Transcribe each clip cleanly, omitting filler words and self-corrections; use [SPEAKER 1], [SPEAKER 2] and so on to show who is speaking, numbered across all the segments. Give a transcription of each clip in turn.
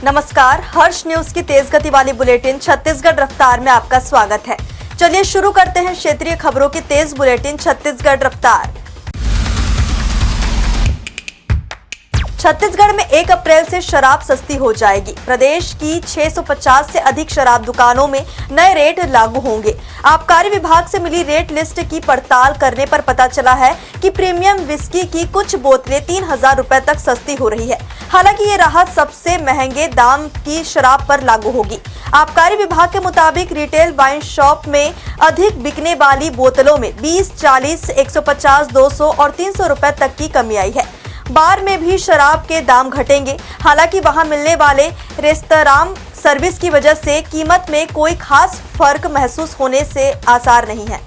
[SPEAKER 1] नमस्कार, हर्ष न्यूज की तेज गति वाली बुलेटिन छत्तीसगढ़ रफ्तार में आपका स्वागत है। चलिए शुरू करते हैं क्षेत्रीय खबरों की तेज बुलेटिन छत्तीसगढ़ रफ्तार। छत्तीसगढ़ में 1 अप्रैल से शराब सस्ती हो जाएगी। प्रदेश की 650 से अधिक शराब दुकानों में नए रेट लागू होंगे। आबकारी विभाग से मिली रेट लिस्ट की पड़ताल करने पर पता चला है कि प्रीमियम विस्की की कुछ बोतलें 3000 रुपए तक सस्ती हो रही है। हालांकि ये राहत सबसे महंगे दाम की शराब पर लागू होगी। आबकारी विभाग के मुताबिक रिटेल वाइन शॉप में अधिक बिकने वाली बोतलों में 20, 40, 150, 200 और 300 रुपए तक की कमी आई है। बार में भी शराब के दाम घटेंगे। हालांकि वहां मिलने वाले रेस्तरां सर्विस की वजह से कीमत में कोई खास फर्क महसूस होने से आसार नहीं है।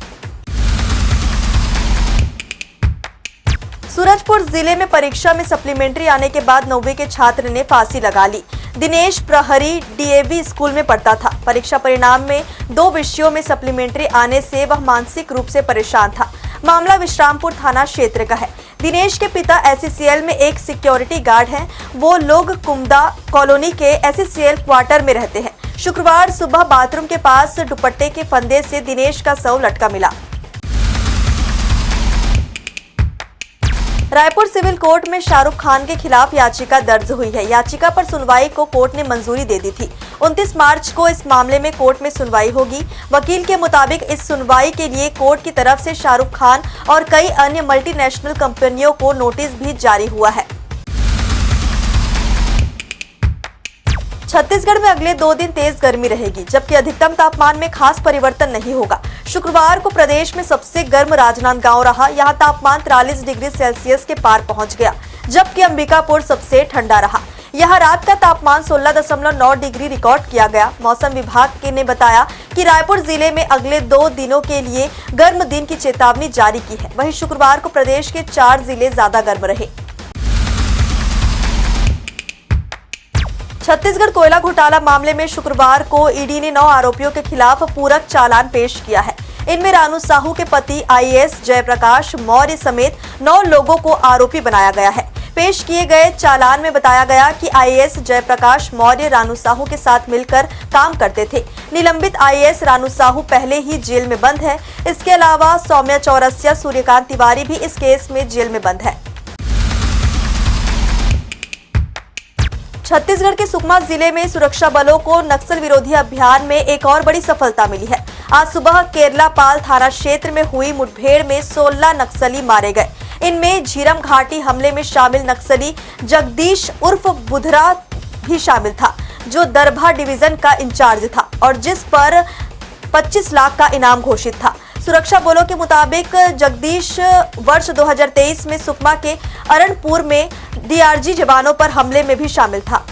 [SPEAKER 1] सूरजपुर जिले में परीक्षा में सप्लीमेंट्री आने के बाद 9वीं के छात्र ने फांसी लगा ली। दिनेश प्रहरी डीएवी स्कूल में पढ़ता था। परीक्षा परिणाम में 2 विषयों में सप्लीमेंट्री आने से वह मानसिक रूप से परेशान था। मामला विश्रामपुर थाना क्षेत्र का है। दिनेश के पिता एससीएल में एक सिक्योरिटी गार्ड हैं। वो लोग कुमदा कॉलोनी के एससीएल क्वार्टर में रहते हैं। शुक्रवार सुबह बाथरूम के पास दुपट्टे के फंदे से दिनेश का शव लटका मिला। रायपुर सिविल कोर्ट में शाहरुख खान के खिलाफ याचिका दर्ज हुई है। याचिका पर सुनवाई को कोर्ट ने मंजूरी दे दी थी। 29 मार्च को इस मामले में कोर्ट में सुनवाई होगी। वकील के मुताबिक इस सुनवाई के लिए कोर्ट की तरफ से शाहरुख खान और कई अन्य मल्टीनेशनल कंपनियों को नोटिस भी जारी हुआ है। छत्तीसगढ़ में अगले 2 दिन तेज गर्मी रहेगी, जबकि अधिकतम तापमान में खास परिवर्तन नहीं होगा। शुक्रवार को प्रदेश में सबसे गर्म राजनांदगांव रहा। यहां तापमान 43 डिग्री सेल्सियस के पार पहुंच गया, जबकि अंबिकापुर सबसे ठंडा रहा। यहां रात का तापमान 16.9 डिग्री रिकॉर्ड किया गया। मौसम विभाग ने बताया कि रायपुर जिले में अगले 2 दिनों के लिए गर्म दिन की चेतावनी जारी की है। वहीं शुक्रवार को प्रदेश के 4 जिले ज्यादा गर्म रहे। छत्तीसगढ़ कोयला घोटाला मामले में शुक्रवार को ईडी ने 9 आरोपियों के खिलाफ पूरक चालान पेश किया है। इनमें रानू साहू के पति आईएएस जयप्रकाश मौर्य समेत 9 लोगों को आरोपी बनाया गया है। पेश किए गए चालान में बताया गया कि आईएएस जयप्रकाश मौर्य रानू साहू के साथ मिलकर काम करते थे। निलंबित आईएएस रानू साहू पहले ही जेल में बंद है। इसके अलावा सौम्या चौरसिया, सूर्यकांत तिवारी भी इस केस में जेल में बंद है। छत्तीसगढ़ के सुकमा जिले में सुरक्षा बलों को नक्सल विरोधी अभियान में एक और बड़ी सफलता मिली है। आज सुबह केरलापाल थाना क्षेत्र में हुई मुठभेड़ में 16 नक्सली मारे गए। इनमें झीरम घाटी हमले में शामिल नक्सली जगदीश उर्फ बुधरा भी शामिल था, जो दरभा डिवीजन का इंचार्ज था और जिस पर 25 लाख का इनाम घोषित था। सुरक्षा बलों के मुताबिक जगदीश वर्ष 2023 में सुकमा के अरणपुर में डीआरजी जवानों पर हमले में भी शामिल था।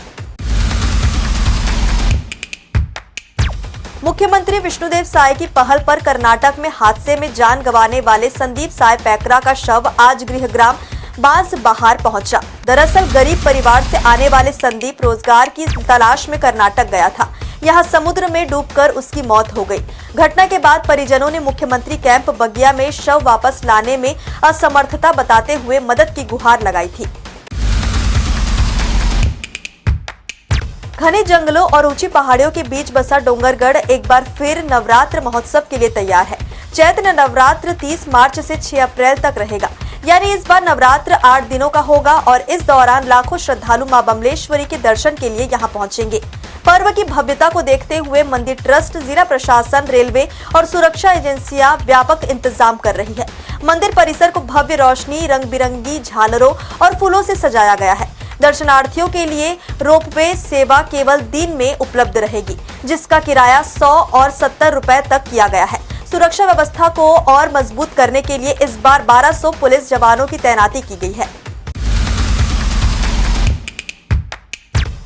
[SPEAKER 1] मुख्यमंत्री विष्णुदेव साय की पहल पर कर्नाटक में हादसे में जान गंवाने वाले संदीप साय पैकरा का शव आज गृहग्राम बांसबहार पहुंचा। दरअसल गरीब परिवार से आने वाले संदीप रोजगार की तलाश में कर्नाटक गया था। यहां समुद्र में डूबकर उसकी मौत हो गई। घटना के बाद परिजनों ने मुख्यमंत्री कैंप बगिया में शव वापस लाने में असमर्थता बताते हुए मदद की गुहार लगाई थी। घने जंगलों और ऊंची पहाड़ियों के बीच बसा डोंगरगढ़ एक बार फिर नवरात्र महोत्सव के लिए तैयार है। चैत्र नवरात्र 30 मार्च से 6 अप्रैल तक रहेगा। यानी इस बार नवरात्र 8 दिनों का होगा और इस दौरान लाखों श्रद्धालु मां बमलेश्वरी के दर्शन के लिए यहां पहुंचेंगे। पर्व की भव्यता को देखते हुए मंदिर ट्रस्ट, जिला प्रशासन, रेलवे और सुरक्षा एजेंसियां व्यापक इंतजाम कर रही है। मंदिर परिसर को भव्य रोशनी, रंग बिरंगी झालरों और फूलों से सजाया गया है। दर्शनार्थियों के लिए रोपवे सेवा केवल दिन में उपलब्ध रहेगी, जिसका किराया 100 और 70 रुपए तक किया गया है। सुरक्षा व्यवस्था को और मजबूत करने के लिए इस बार 1200 पुलिस जवानों की तैनाती की गई है।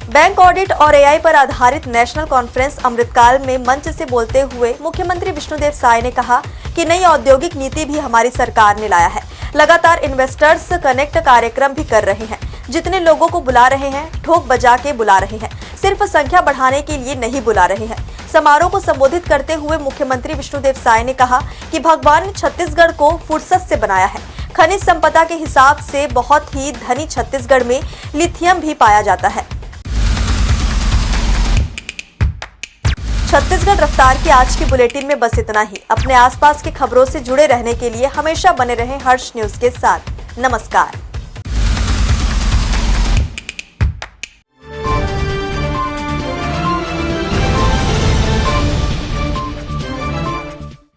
[SPEAKER 1] बैंक ऑडिट और एआई पर आधारित नेशनल कॉन्फ्रेंस अमृतकाल में मंच से बोलते हुए मुख्यमंत्री विष्णुदेव साय ने कहा कि नई औद्योगिक नीति भी हमारी सरकार ने लाया है। लगातार इन्वेस्टर्स कनेक्ट कार्यक्रम भी कर रहे हैं। जितने लोगों को बुला रहे हैं, ठोक बजा के बुला रहे हैं, सिर्फ संख्या बढ़ाने के लिए नहीं बुला रहे हैं। समारोह को संबोधित करते हुए मुख्यमंत्री विष्णुदेव साय ने कहा कि भगवान ने छत्तीसगढ़ को फुर्सत से बनाया है। खनिज संपदा के हिसाब से बहुत ही धनी छत्तीसगढ़ में लिथियम भी पाया जाता है। छत्तीसगढ़ रफ्तार की आज की बुलेटिन में बस इतना ही। अपने आसपास की खबरों से जुड़े रहने के लिए हमेशा बने रहें हर्ष न्यूज के साथ। नमस्कार।